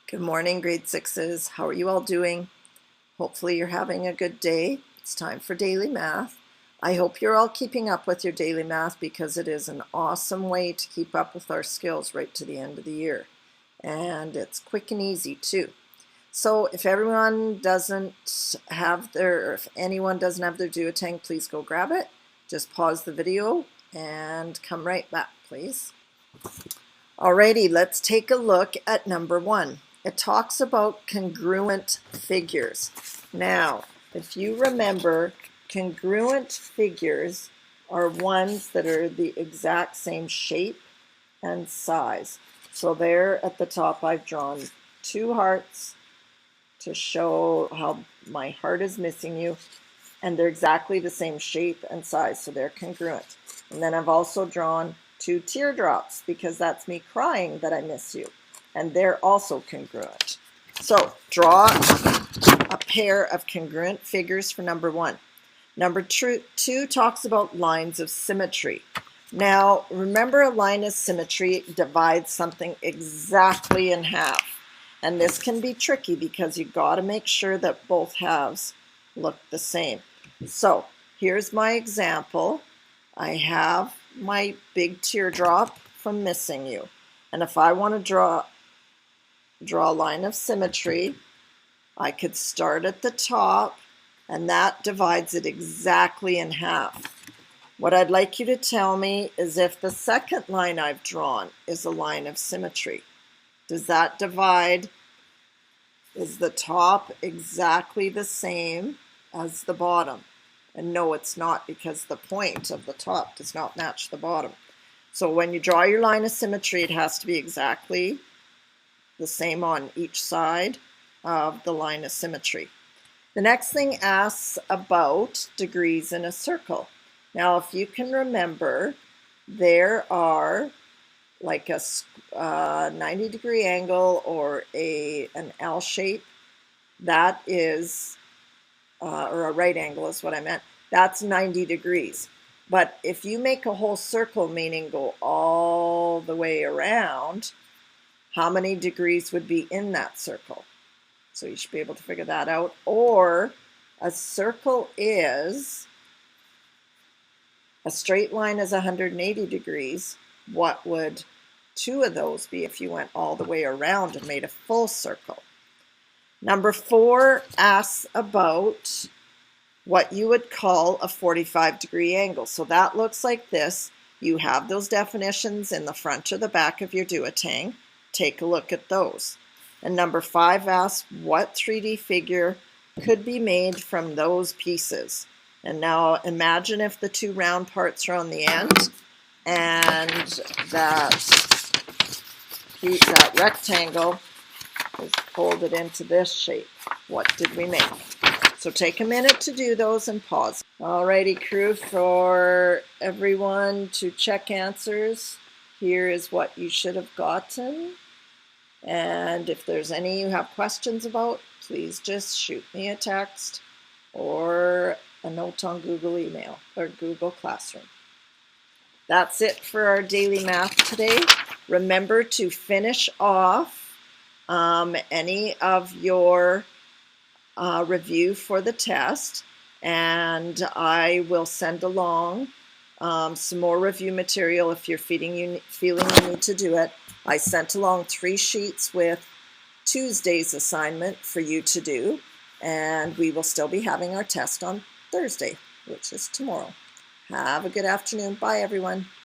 Good morning, grade sixes. How are you all doing? Hopefully you're having a good day. It's time for daily math. I hope you're all keeping up with your daily math because it is an awesome way to keep up with our skills right to the end of the year. And it's quick and easy too. So if anyone doesn't have their duotang, please go grab it. Just pause the video and come right back, please. Alrighty, let's take a look at number 1. It talks about congruent figures. Now, if you remember, congruent figures are ones that are the exact same shape and size. So there at the top, I've drawn 2 hearts to show how my heart is missing you, and they're exactly the same shape and size, so they're congruent. And then I've also drawn 2 teardrops because that's me crying that I miss you, and they're also congruent. So draw a pair of congruent figures for number 1. Number 2 talks about lines of symmetry. Now remember, a line of symmetry divides something exactly in half, and this can be tricky because you got to make sure that both halves look the same. So here's my example. I have my big teardrop from missing you, and if I want to draw a line of symmetry, I could start at the top, and that divides it exactly in half. What I'd like you to tell me is if the second line I've drawn is a line of symmetry. Does that divide? Is the top exactly the same as the bottom? And no, it's not, because the point of the top does not match the bottom. So when you draw your line of symmetry, it has to be exactly the same on each side of the line of symmetry. The next thing asks about degrees in a circle. Now, if you can remember, there are like a 90-degree angle or an L shape. That is, or a right angle is what I meant. That's 90 degrees. But if you make a whole circle, meaning go all the way around, how many degrees would be in that circle? So you should be able to figure that out. Or a circle is, a straight line is 180 degrees. What would 2 of those be if you went all the way around and made a full circle? Number 4 asks about what you would call a 45-degree angle. So that looks like this. You have those definitions in the front or the back of your duotang. Take a look at those. And number 5 asks what 3D figure could be made from those pieces. And now imagine if the 2 round parts are on the end, and that rectangle is folded into this shape. What did we make? So take a minute to do those and pause. Alrighty, crew, for everyone to check answers, here is what you should have gotten. And if there's any you have questions about, please just shoot me a text or a note on Google email or Google Classroom. That's it for our daily math today. Remember to finish off any of your review for the test, and I will send along some more review material if you're feeling you need to do it. I sent along 3 sheets with Tuesday's assignment for you to do, and we will still be having our test on Thursday, which is tomorrow. Have a good afternoon. Bye, everyone.